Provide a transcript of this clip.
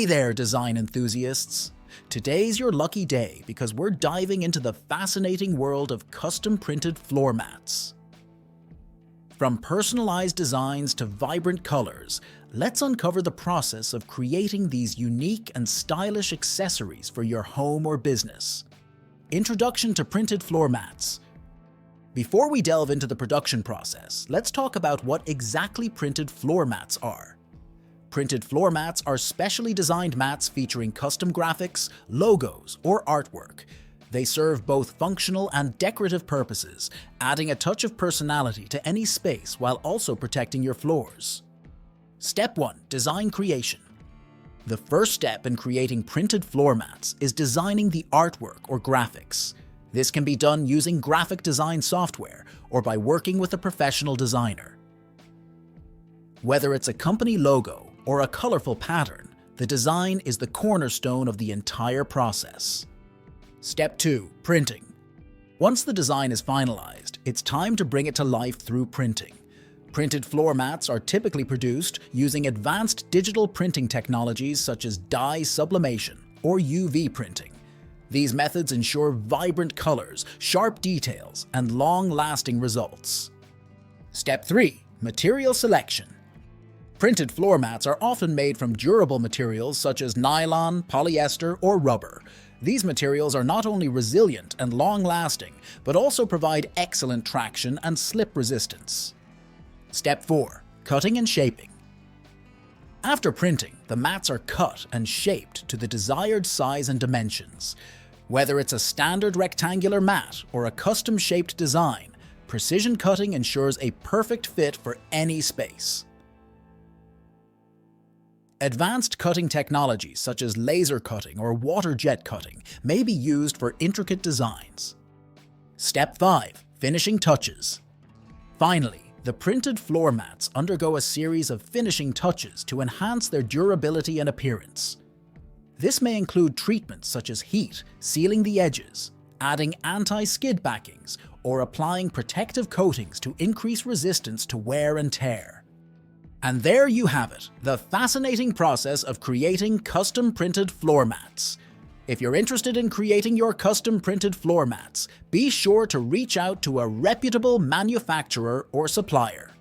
Hey there, design enthusiasts! Today's your lucky day because we're diving into the fascinating world of custom-printed floor mats. From personalized designs to vibrant colors, let's uncover the process of creating these unique and stylish accessories for your home or business. Introduction to printed floor mats. Before we delve into the production process, let's talk about what exactly printed floor mats are. Printed floor mats are specially designed mats featuring custom graphics, logos, or artwork. They serve both functional and decorative purposes, adding a touch of personality to any space while also protecting your floors. Step 1. Design creation. The first step in creating printed floor mats is designing the artwork or graphics. This can be done using graphic design software or by working with a professional designer. Whether it's a company logo or a colorful pattern, the design is the cornerstone of the entire process. Step 2. Printing. Once the design is finalized, it's time to bring it to life through printing. Printed floor mats are typically produced using advanced digital printing technologies such as dye sublimation or UV printing. These methods ensure vibrant colors, sharp details, and long-lasting results. Step 3. Material selection. Printed floor mats are often made from durable materials such as nylon, polyester, or rubber. These materials are not only resilient and long-lasting, but also provide excellent traction and slip resistance. Step 4. Cutting and shaping. After printing, the mats are cut and shaped to the desired size and dimensions. Whether it's a standard rectangular mat or a custom-shaped design, precision cutting ensures a perfect fit for any space. Advanced cutting technologies such as laser cutting or water jet cutting may be used for intricate designs. Step 5. Finishing touches. Finally, the printed floor mats undergo a series of finishing touches to enhance their durability and appearance. This may include treatments such as heat, sealing the edges, adding anti-skid backings, or applying protective coatings to increase resistance to wear and tear. And there you have it, the fascinating process of creating custom-printed floor mats. If you're interested in creating your custom-printed floor mats, be sure to reach out to a reputable manufacturer or supplier.